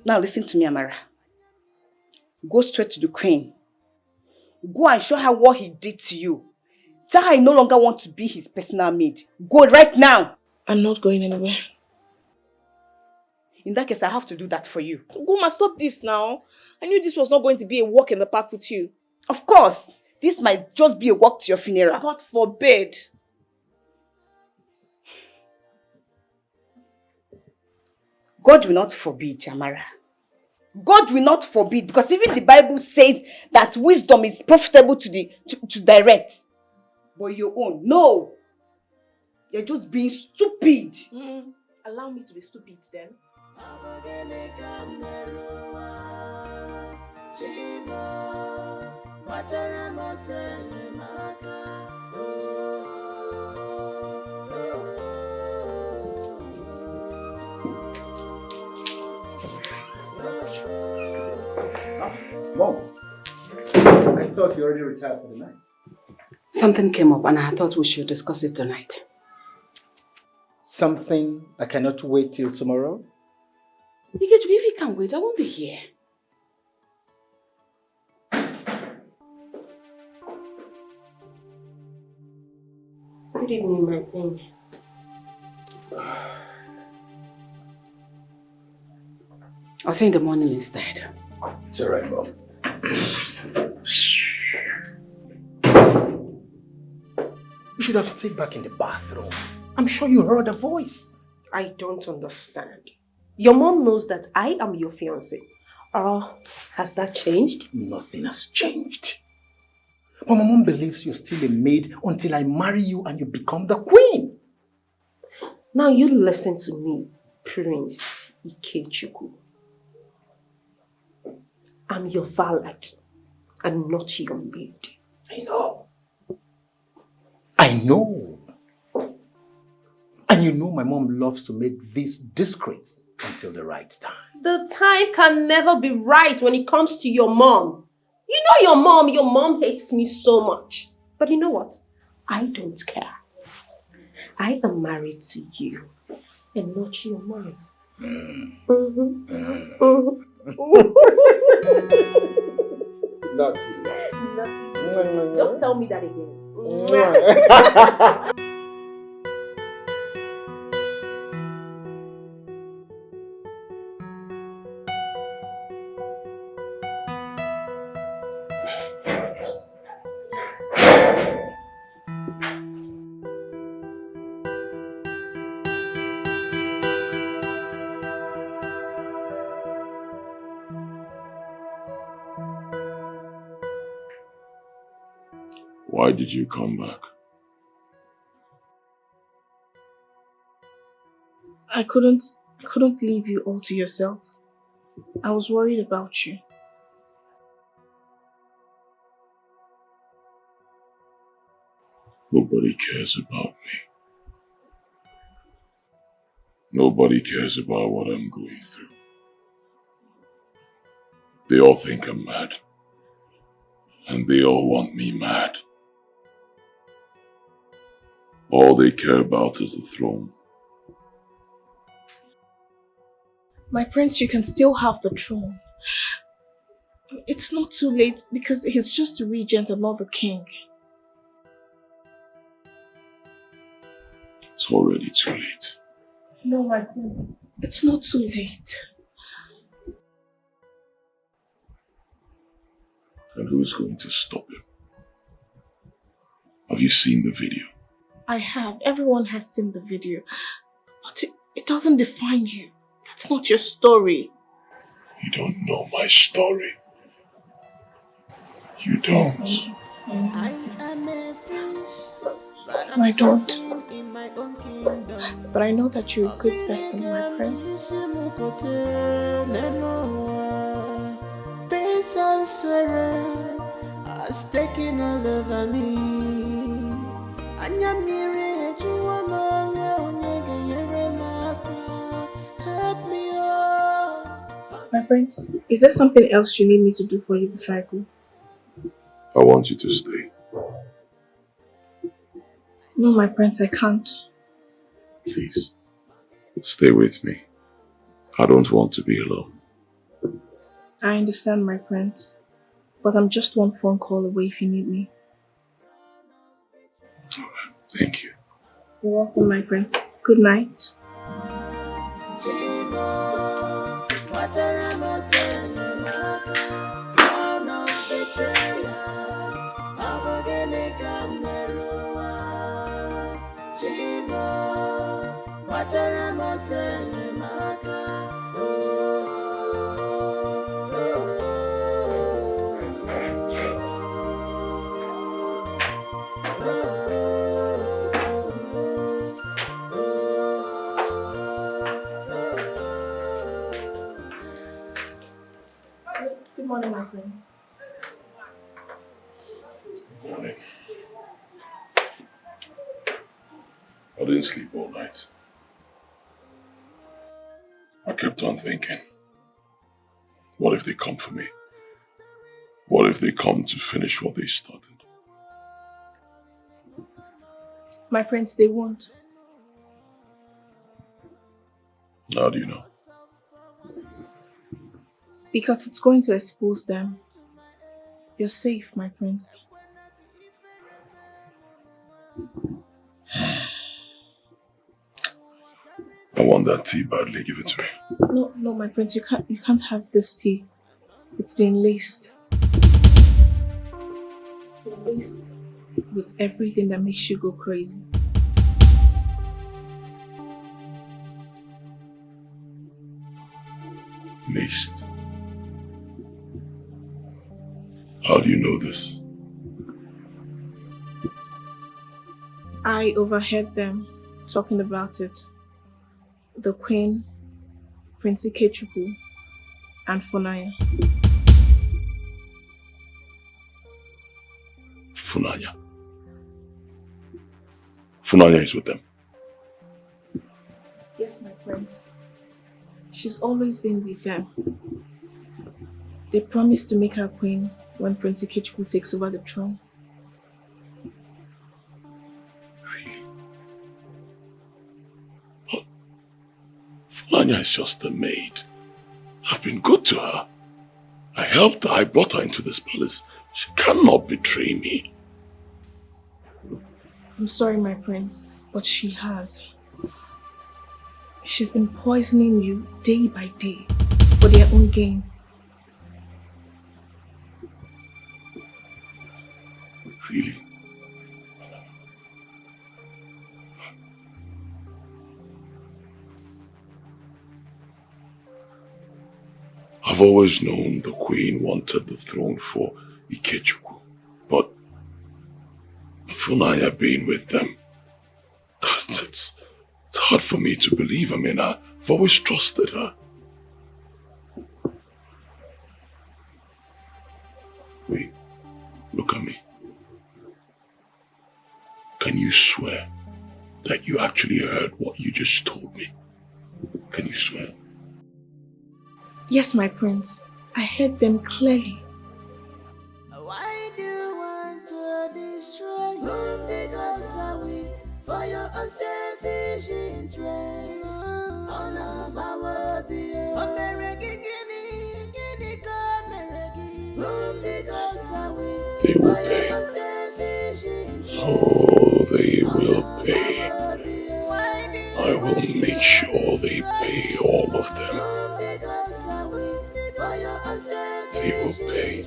Now listen to me, Amara. Go straight to the queen. Go and show her what he did to you. Tell her I no longer want to be his personal maid. Go right now. I'm not going anywhere. In that case, I have to do that for you. Guma, stop this now. I knew this was not going to be a walk in the park with you. Of course. this might just be a walk to your funeral. God forbid. God will not forbid, Amara. God will not forbid, because even the Bible says that wisdom is profitable to direct. But your own, no. You're just being stupid. Allow me to be stupid then. Mom, I thought you already retired for the night. Something came up and I thought we should discuss it tonight. Something I cannot wait till tomorrow? If you can't wait, I won't be here. Good evening, my queen. I'll see you in the morning instead. It's alright, Mom. You should have stayed back in the bathroom. I'm sure you heard a voice. I don't understand. Your mom knows that I am your fiancé. Or has that changed? Nothing has changed. But my mom believes you're still a maid until I marry you and you become the queen. Now you listen to me, Prince Ikechukwu. I'm your valet and not your maid. I know. I know. And you know my mom loves to make this discreet until the right time. The time can never be right when it comes to your mom. You know your mom hates me so much. But you know what? I don't care. I am married to you and not your mom. Naughty. Don't tell me that again. Why did you come back? I couldn't leave you all to yourself. I was worried about you. Nobody cares about me. Nobody cares about what I'm going through. They all think I'm mad. And they all want me mad. All they care about is the throne. My prince, you can still have the throne. It's not too late because he's just the regent and not the king. It's already too late. No, my prince, it's not too late. And who's going to stop him? Have you seen the video? I have. Everyone has seen the video. But it doesn't define you. That's not your story. You don't know my story. You don't. I am a prince, but I don't. But I know that you're a good person, my prince. Pace and sorrow has taken all over me. Help me, oh. My prince, is there something else you need me to do for you before I go? I want you to stay. No, my prince, I can't. Please, stay with me. I don't want to be alone. I understand, my prince. But I'm just one phone call away if you need me. Alright, thank you. You're welcome, my prince. Good night. Good morning, my friends. Good morning. I didn't sleep all night. I kept on thinking, what if they come for me? What if they come to finish what they started? My friends, they won't. How do you know? Because it's going to expose them. You're safe, my prince. I want that tea badly. Give it to me. No, my prince, you can't have this tea. It's been laced. It's been laced with everything that makes you go crazy. Laced. How do you know this? I overheard them talking about it. The Queen, Prince Ikechukwu, and Funaya. Funaya. Funaya is with them. Yes, my prince. She's always been with them. They promised to make her queen when Prince Ikechukwu takes over the throne. Funaya is just the maid. I've been good to her. I helped her. I brought her into this palace. She cannot betray me. I'm sorry, my prince, but she has. She's been poisoning you day by day for their own gain. Really? I've always known the Queen wanted the throne for Ikechukwu, but Funaya being with them, it's hard for me to believe. I mean, I've always trusted her. Wait, look at me. Can you swear that you actually heard what you just told me? Can you swear? Yes, my prince. I heard them clearly. Why do you want to destroy whom they got with for your unselfish interest? On a power be they will pay. Oh, they will pay. I will make sure they pay all of them. They will pay.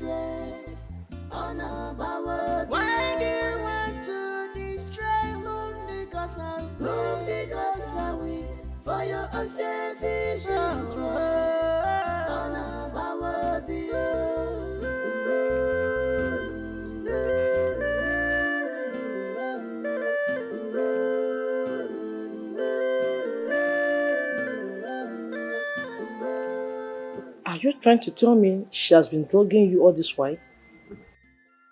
Why do you want to destroy whom the gods are with for your unselfish interest? Are you trying to tell me she has been drugging you all this while?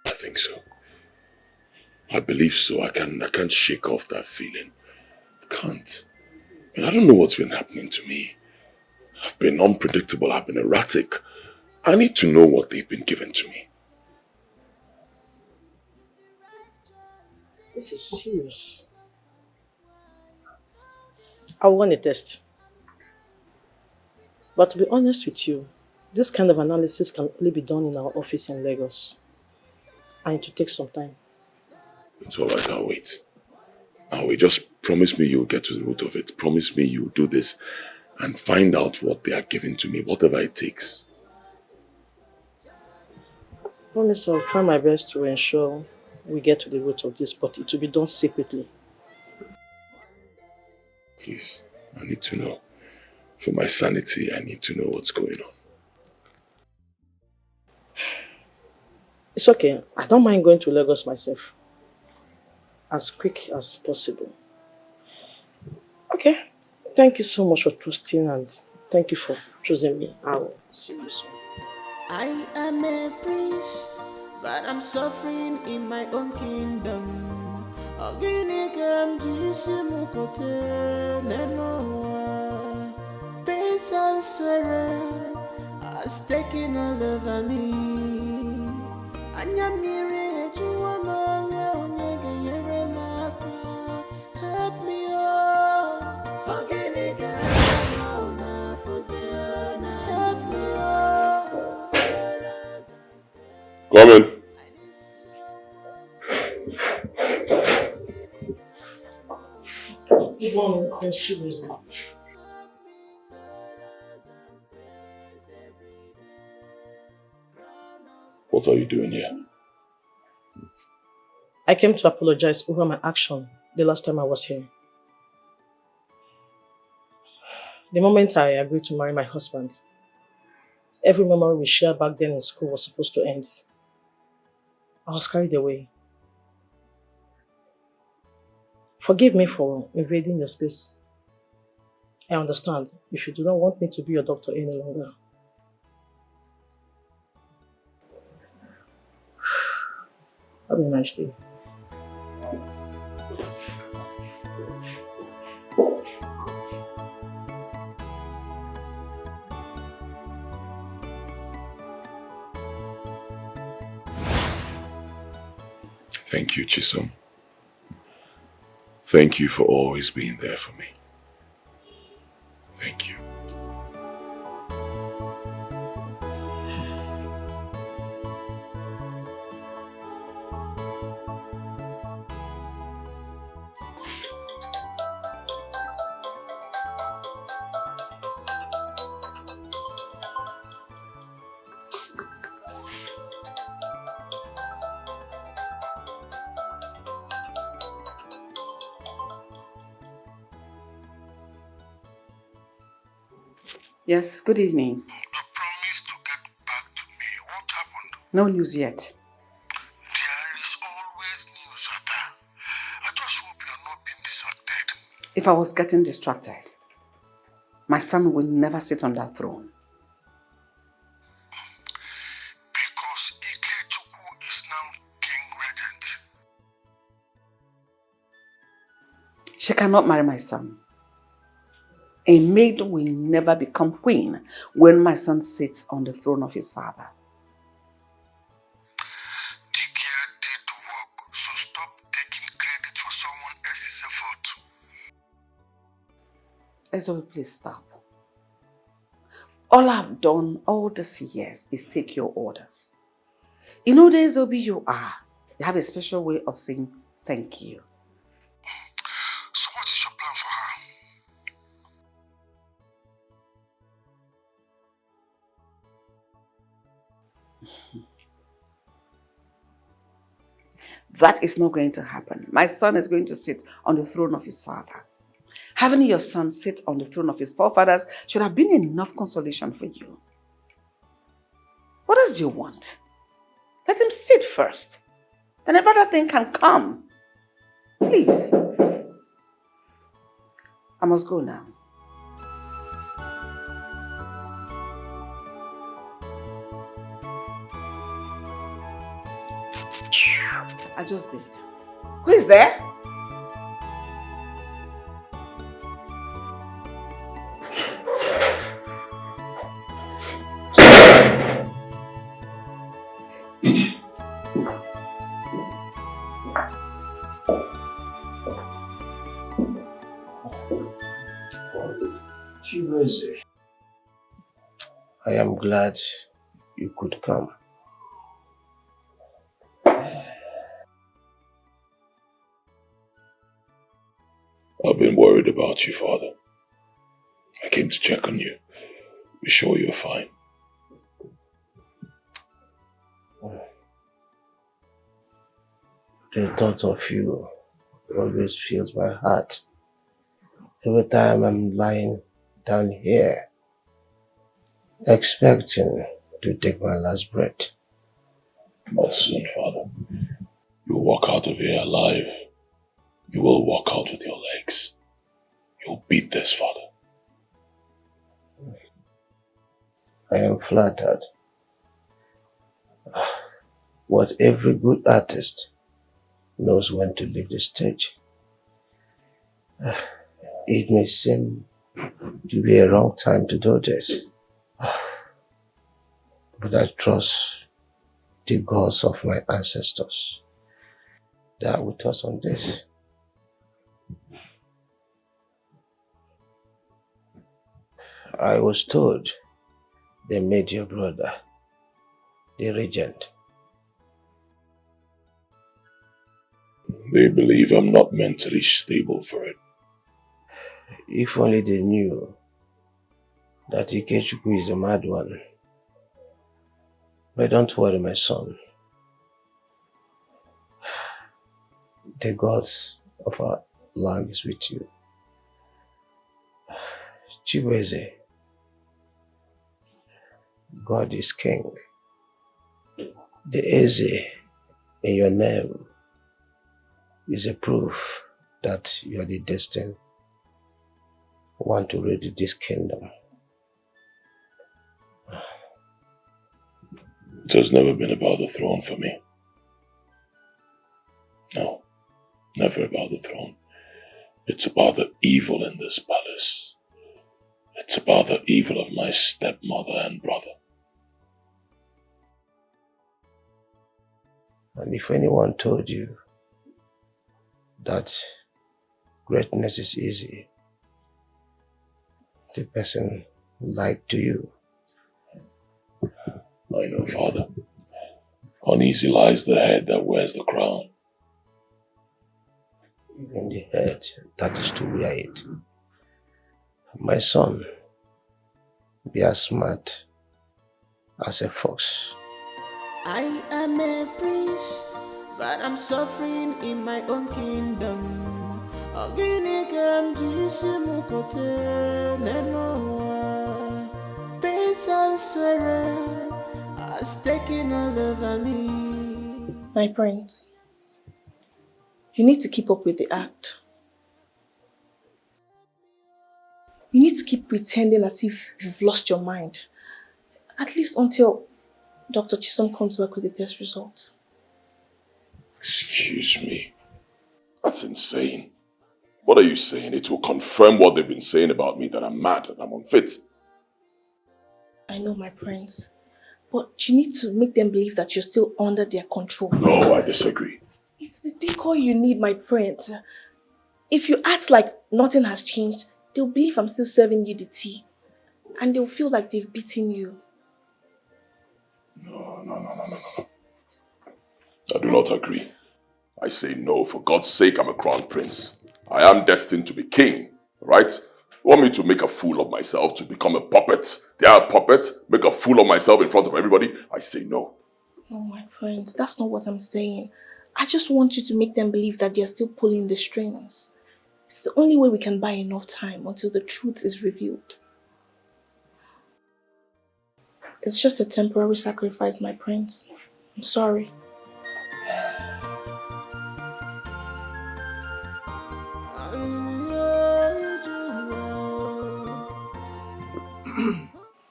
I think so. I believe so. I can't shake off that feeling. I can't. And I don't know what's been happening to me. I've been unpredictable. I've been erratic. I need to know what they've been given to me. This is serious. I want a test. But to be honest with you, this kind of analysis can only be done in our office in Lagos. I need to take some time. It's all right. I'll wait. Just promise me you'll get to the root of it. Promise me you'll do this and find out what they are giving to me, whatever it takes. I promise I'll try my best to ensure we get to the root of this, but it will be done secretly. Please, I need to know. For my sanity, I need to know what's going on. It's okay. I don't mind going to Lagos myself. As quick as possible. Okay. Thank you so much for trusting and thank you for choosing me. I will see you soon. I am a prince, but I'm suffering in my own kingdom. Ogini kam jisimu kote nenoa. Pain and sorrow has taken all over me. Anyamire juwa manya onyege yere maka. Help me oh. Ogini kam na fuziona. Help me oh. Come in. Good morning, Conspiracies. What are you doing here? I came to apologize over my action the last time I was here. The moment I agreed to marry my husband, every memory we shared back then in school was supposed to end. I was carried away. Forgive me for invading your space. I understand if you do not want me to be your doctor any longer. Have a nice day. Thank you, Chisom. Thank you for always being there for me. Thank you. Yes, good evening. You promised to get back to me. What happened? No news yet. There is always news, Ada. I just hope you're not being distracted. If I was getting distracted, my son will never sit on that throne. Because Ikechukwu is now king regent. She cannot marry my son. A maid will never become queen when my son sits on the throne of his father. Dikeh did the work, so stop taking credit for someone else's effort. Ezoe, please stop. All I've done all these years is take your orders. You know the Ezoe you are. You have a special way of saying thank you. So what is your plan for her? That is not going to happen. My son is going to sit on the throne of his father. Having your son sit on the throne of his forefathers should have been enough consolation for you. What else do you want? Let him sit first. Then every other thing can come. Please. I must go now. I just did. Who is there? I am glad you could come. I've been worried about you, Father. I came to check on you. Be sure you're fine. The thought of you always fills my heart. Every time I'm lying down here, expecting to take my last breath. Not soon, Father. You'll walk out of here alive. You will walk out with your legs. You'll beat this, Father. I am flattered. But every good artist knows when to leave the stage. It may seem to be a wrong time to do this, but I trust the gods of my ancestors that are with us on this. I was told they made your brother the regent. They believe I'm not mentally stable for it. If only they knew that Ikechukwu is a mad one. But don't worry, my son. The gods of our land is with you. Chibueze, God is king. The Eze in your name is a proof that you are the destined one to rule this kingdom. It has never been about the throne for me. No, never about the throne. It's about the evil in this palace. It's about the evil of my stepmother and brother. And if anyone told you that greatness is easy, the person lied to you. I know, Father. Uneasy lies the head that wears the crown. Even the head that is to wear it. My son, be as smart as a fox. I am a prince, but I'm suffering in my own kingdom. Pain and sorrow has taken all over me. My prince, you need to keep up with the act. You need to keep pretending as if you've lost your mind. At least until Dr. Chisom comes back with the test results. Excuse me. That's insane. What are you saying? It will confirm what they've been saying about me, that I'm mad, that I'm unfit. I know, my prince. But you need to make them believe that you're still under their control. No, I disagree. It's the decoy you need, my prince. If you act like nothing has changed, they'll believe I'm still serving you the tea. And they'll feel like they've beaten you. No. I do not agree. I say no. For God's sake, I'm a crown prince. I am destined to be king, right? You want me to make a fool of myself, to become a puppet? They are a puppet? Make a fool of myself in front of everybody? I say no. No, my prince, that's not what I'm saying. I just want you to make them believe that they're still pulling the strings. It's the only way we can buy enough time until the truth is revealed. It's just a temporary sacrifice, my prince. I'm sorry.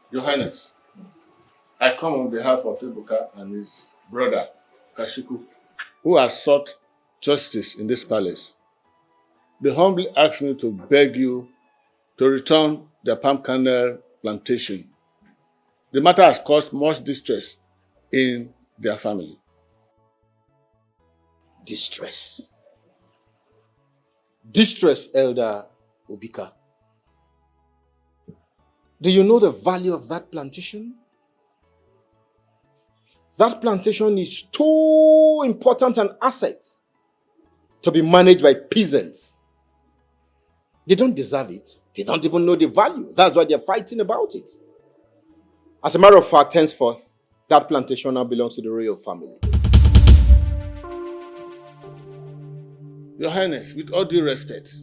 Your Highness, I come on behalf of Ebuka and his brother, Kashiku, who have sought justice in this palace. They humbly asked me to beg you to return their palm kernel plantation. The matter has caused much distress in their family. Distress. Distress, Elder Obika. Do you know the value of that plantation? That plantation is too important an asset to be managed by peasants. They don't deserve it. They don't even know the value. That's why they're fighting about it. As a matter of fact, henceforth, that plantation now belongs to the royal family. Your Highness, with all due respect,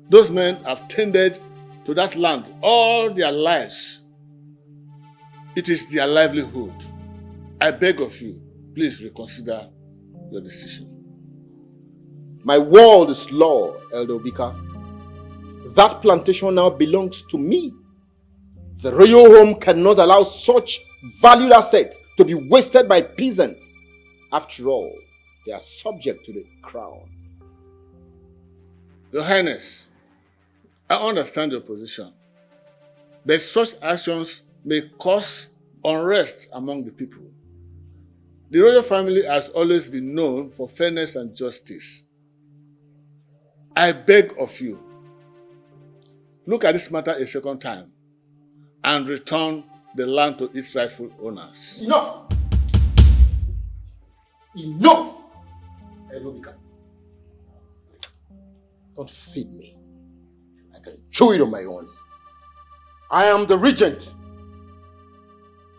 those men have tended to that land all their lives. It is their livelihood. I beg of you, please reconsider your decision. My world is law, Elder Obika. That plantation now belongs to me. The royal home cannot allow such valued assets to be wasted by peasants. After all, they are subject to the crown. Your Highness, I understand your position, but such actions may cause unrest among the people. The royal family has always been known for fairness and justice. I beg of you, look at this matter a second time and return the land to its rightful owners. Enough! Enough! Edobika. Don't feed me. I can chew it on my own. I am the regent.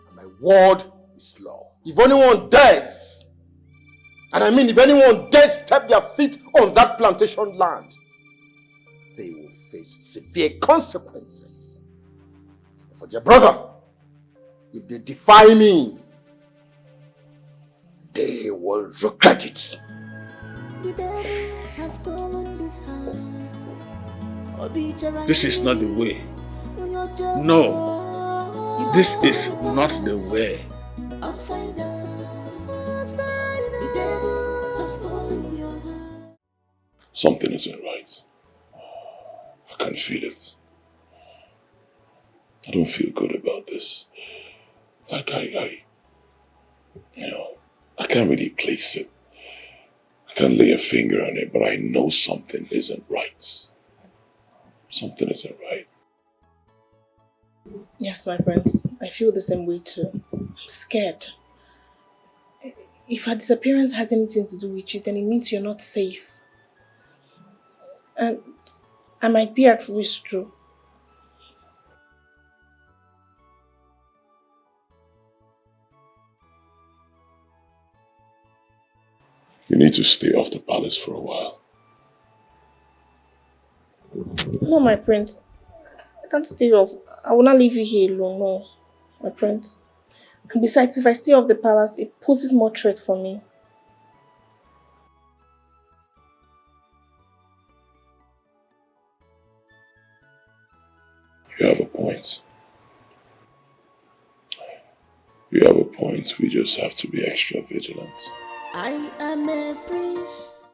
And my word is law. If anyone dares, and I mean if anyone dares step their feet on that plantation land, they will face severe consequences. For their brother, if they defy me, they will regret it. The devil has stolen this heart. This is not the way. No, this is not the way. Upside down, upside down. The devil has stolen your heart. Something isn't right. I can feel it. I don't feel good about this. Like I can't really place it. I can't lay a finger on it, but I know something isn't right. Something isn't right. Yes, my friends. I feel the same way too. I'm scared. If her disappearance has anything to do with you, then it means you're not safe. And I might be at risk too. You need to stay off the palace for a while. No, my prince. I can't stay off. I will not leave you here alone, no. My prince. And besides, if I stay off the palace, it poses more threat for me. You have a point. You have a point. We just have to be extra vigilant. I am a priest